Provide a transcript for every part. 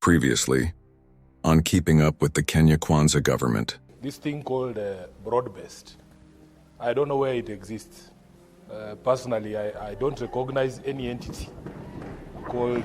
Previously, on keeping up with the Kenya Kwanza government. This thing called broad-based, I don't know where it exists. Personally, I don't recognize any entity called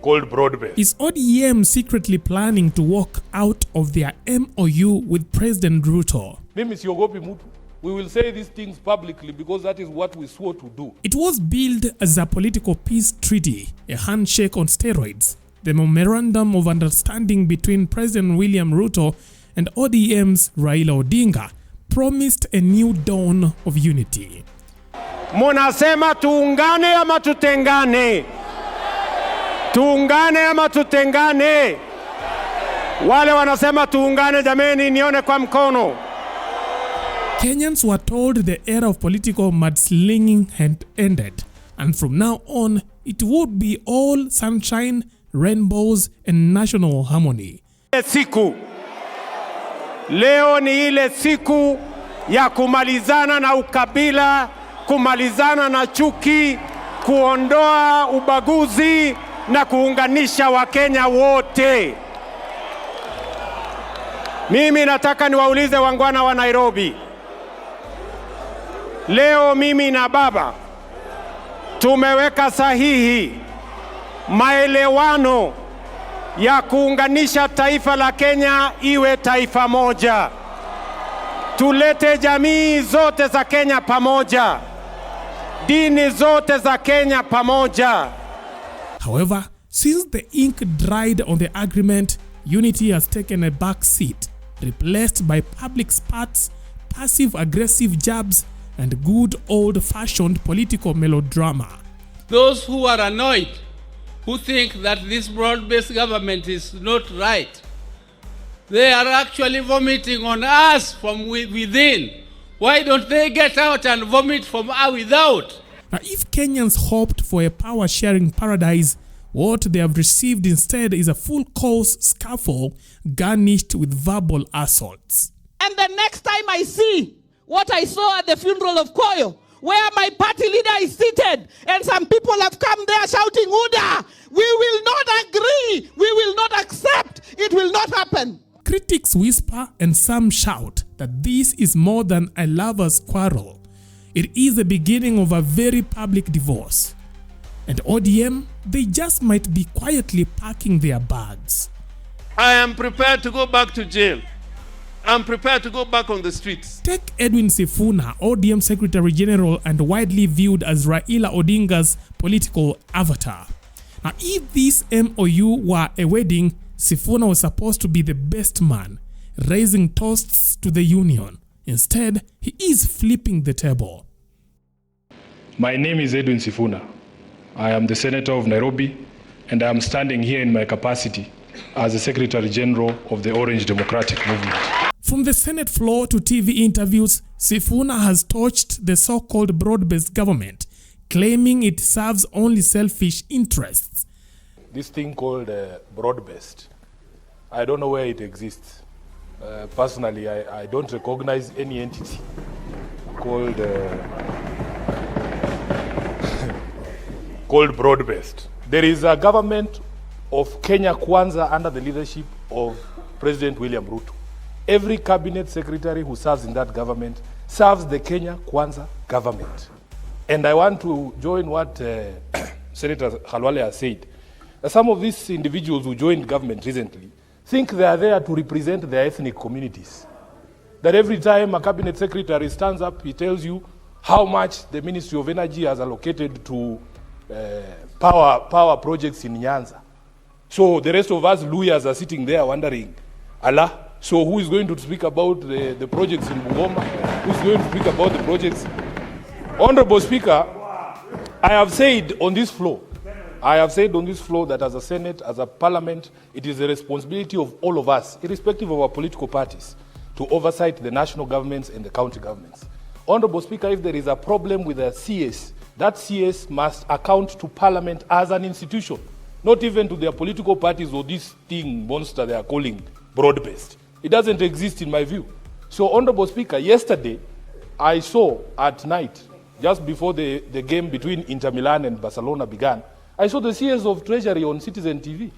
called broad-based. Is ODM secretly planning to walk out of their MOU with President Ruto? Mimi siogopi mtu. We will say these things publicly because that is what we swore to do. It was billed as a political peace treaty, a handshake on steroids. The memorandum of understanding between President William Ruto and ODM's Raila Odinga promised a new dawn of unity. Munasema tuungane ama tutengane? Tuungane ama tutengane? Wale wanasema tuungane, jameni, nione kwa mkono. Kenyans were told the era of political mudslinging had ended, and from now on, it would be all sunshine, rainbows, and national harmony. Leo ni ile siku ya kumalizana na ukabila, kumalizana na chuki, kuondoa ubaguzi na kuunganisha Wakenya wote. Mimi nataka niwaulize wangwana wa Nairobi. Leo mimi na baba tumeweka sahihi maelewano ya kuunganisha taifa la Kenya iwe taifa moja. Tulete jamii zote za Kenya pamoja. Dini zote za Kenya pamoja. However, since the ink dried on the agreement, unity has taken a back seat, replaced by public spats, passive-aggressive jabs, and good old-fashioned political melodrama. Those who are annoyed, who think that this broad-based government is not right, they are actually vomiting on us from within. Why don't they get out and vomit from without? Now, if Kenyans hoped for a power-sharing paradise, what they have received instead is a full-course scuffle garnished with verbal assaults. And the next time I see what I saw at the funeral of Koyo, where my party leader is seated and some people have come there shouting, "Uda, we will not agree, we will not accept, it will not happen." Critics whisper and some shout that this is more than a lover's quarrel. It is the beginning of a very public divorce. And ODM, they just might be quietly packing their bags. I am prepared to go back to jail. I'm prepared to go back on the streets. Take Edwin Sifuna, ODM Secretary General and widely viewed as Raila Odinga's political avatar. Now, if this MOU were a wedding, Sifuna was supposed to be the best man, raising toasts to the union. Instead, he is flipping the table. My name is Edwin Sifuna. I am the Senator of Nairobi, and I am standing here in my capacity as the Secretary General of the Orange Democratic Movement. From the Senate floor to TV interviews, Sifuna has torched the so-called broad-based government, claiming it serves only selfish interests. This thing called broad-based, I don't know where it exists. Personally, I don't recognize any entity called called broad-based. There is a government of Kenya Kwanza under the leadership of President William Ruto. Every cabinet secretary who serves in that government serves the Kenya Kwanza government. And I want to join what Senator Khalwale has said. Some of these individuals who joined government recently think they are there to represent their ethnic communities. That every time a cabinet secretary stands up, he tells you how much the Ministry of Energy has allocated to power projects in Nyanza. So the rest of us lawyers are sitting there wondering, Allah, so who is going to speak about the projects in Bungoma? Who is going to speak about the projects? Honorable Speaker, I have said on this floor that as a Senate, as a Parliament, it is the responsibility of all of us, irrespective of our political parties, to oversight the national governments and the county governments. Honorable Speaker, if there is a problem with a CS, that CS must account to Parliament as an institution, not even to their political parties or this thing monster they are calling broad-based. It doesn't exist in my view. So, Honorable Speaker, yesterday I saw at night, just before the game between Inter Milan and Barcelona began, I saw the CS of Treasury on Citizen TV.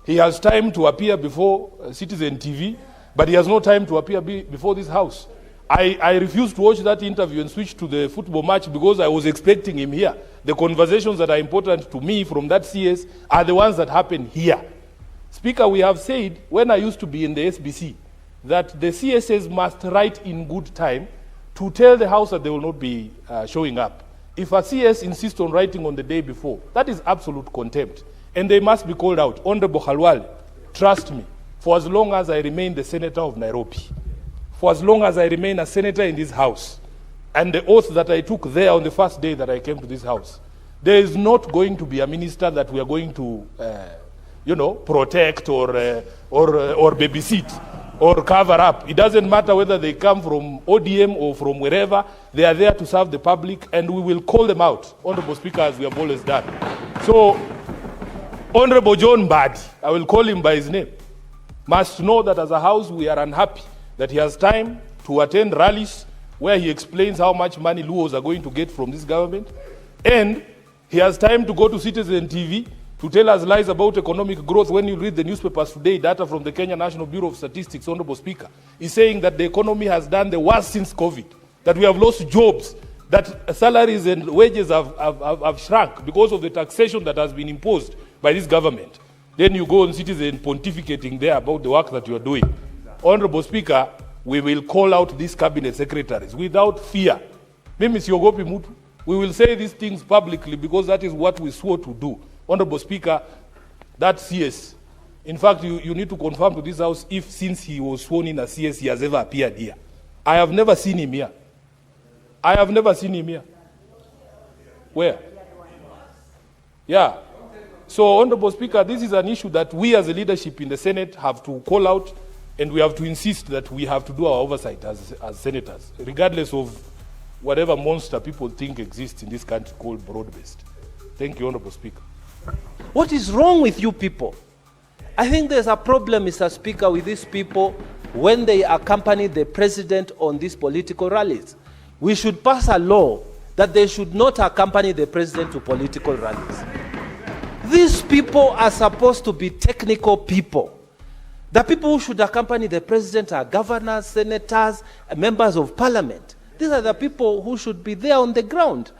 He has time to appear before Citizen TV, but he has no time to appear before this house. I refused to watch that interview and switch to the football match because I was expecting him here. The conversations that are important to me from that CS are the ones that happen here. Speaker, we have said, when I used to be in the SBC, that the CSs must write in good time to tell the House that they will not be showing up. If a CS insists on writing on the day before, that is absolute contempt. And they must be called out. Honorable Khalwale, trust me, for as long as I remain the Senator of Nairobi, for as long as I remain a senator in this house, and the oath that I took there on the first day that I came to this house, there is not going to be a minister that we are going to, protect or babysit or cover up. It doesn't matter whether they come from ODM or from wherever. They are there to serve the public, and we will call them out, Honorable Speaker, as we have always done. So, Honorable John Mbadi, I will call him by his name, must know that as a house we are unhappy that he has time to attend rallies where he explains how much money Luos are going to get from this government, and he has time to go to Citizen TV to tell us lies about economic growth. When you read the newspapers today, data from the Kenya National Bureau of Statistics, Honorable Speaker, is saying that the economy has done the worst since COVID, that we have lost jobs, that salaries and wages have shrunk because of the taxation that has been imposed by this government. Then you go on Citizen pontificating there about the work that you are doing. Honorable Speaker, we will call out these cabinet secretaries without fear. Mimi siogopi mutu. We will say these things publicly because that is what we swore to do. Honorable Speaker, that CS, in fact, you need to confirm to this House if since he was sworn in as CS, he has ever appeared here. I have never seen him here. I have never seen him here. Where? Yeah. So, Honorable Speaker, this is an issue that we as a leadership in the Senate have to call out, and we have to insist that we have to do our oversight as senators, regardless of whatever monster people think exists in this country called broad-based. Thank you, Honorable Speaker. What is wrong with you people? I think there's a problem, Mr. Speaker, with these people when they accompany the president on these political rallies. We should pass a law that they should not accompany the president to political rallies. These people are supposed to be technical people. The people who should accompany the president are governors, senators, members of parliament. These are the people who should be there on the ground.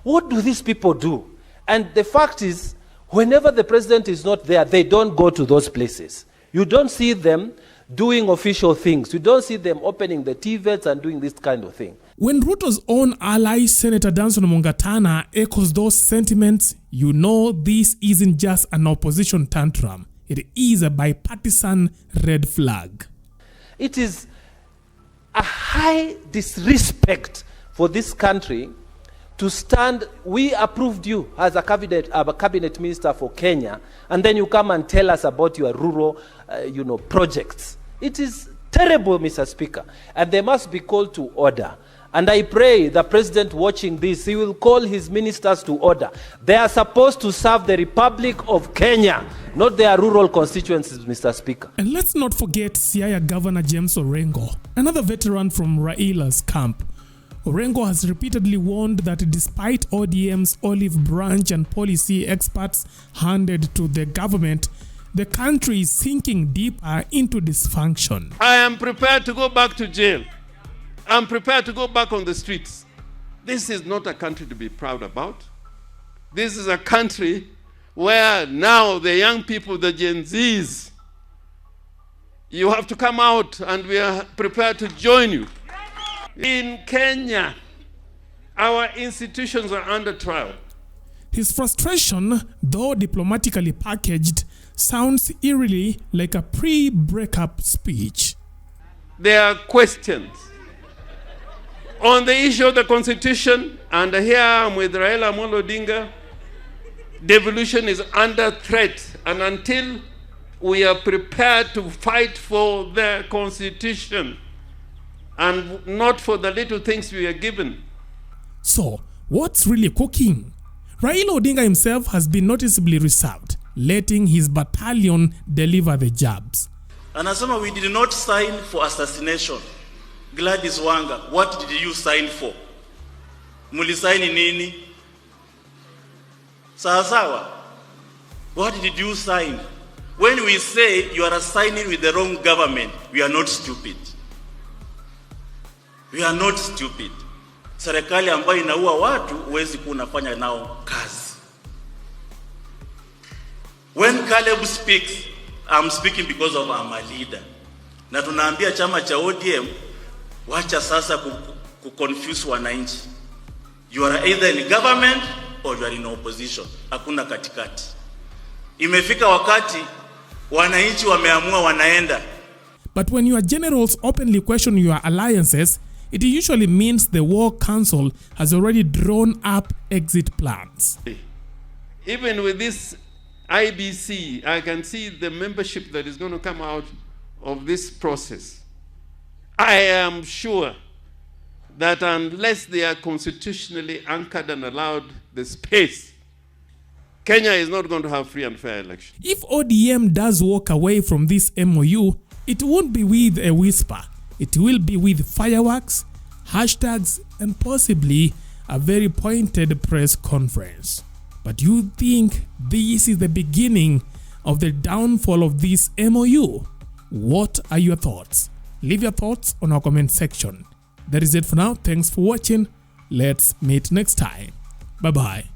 What do these people do? And the fact is, whenever the president is not there, they don't go to those places. You don't see them doing official things. You don't see them opening the TVETs and doing this kind of thing. When Ruto's own ally, Senator Danson Mungatana, echoes those sentiments, you know this isn't just an opposition tantrum. It is a bipartisan red flag. It is a high disrespect for this country to stand. We approved you as a cabinet minister for Kenya, and then you come and tell us about your rural, projects. It is terrible, Mr. Speaker, and they must be called to order. And I pray the president watching this, he will call his ministers to order. They are supposed to serve the Republic of Kenya, not their rural constituencies, Mr. Speaker. And let's not forget Siaya Governor James Orengo, another veteran from Raila's camp. Orengo has repeatedly warned that despite ODM's olive branch and policy experts handed to the government, the country is sinking deeper into dysfunction. I am prepared to go back to jail. I'm prepared to go back on the streets. This is not a country to be proud about. This is a country where now the young people, the Gen Zs, you have to come out and we are prepared to join you. In Kenya, our institutions are under trial. His frustration, though diplomatically packaged, sounds eerily like a pre-breakup speech. There are questions on the issue of the Constitution, and here I'm with Raila Odinga. Devolution is under threat, and until we are prepared to fight for the Constitution and not for the little things we are given. So, what's really cooking? Raila Odinga himself has been noticeably reserved, letting his battalion deliver the jabs. Anasema we did not sign for assassination. Gladys Wanga, what did you sign for? Mulisaini nini? Sawa. What did you sign? When we say you are signing with the wrong government, we are not stupid. We are not stupid. Serikali ambayo inaua watu huwezi kunafanya nao kazi. When Caleb speaks, I'm speaking because of I'm a leader. Na tunaambia chama cha ODM, wacha sasa kuconfuse wananchi. You are either in government or you are in opposition. Hakuna katikati. Imefika wakati wananchi wameamua wanaenda. But when your generals openly question your alliances, it usually means the War Council has already drawn up exit plans. Even with this IBC, I can see the membership that is going to come out of this process. I am sure that unless they are constitutionally anchored and allowed the space, Kenya is not going to have free and fair elections. If ODM does walk away from this MOU, it won't be with a whisper. It will be with fireworks, hashtags, and possibly a very pointed press conference. But you think this is the beginning of the downfall of this MOU? What are your thoughts? Leave your thoughts on our comment section. That is it for now. Thanks for watching. Let's meet next time. Bye-bye.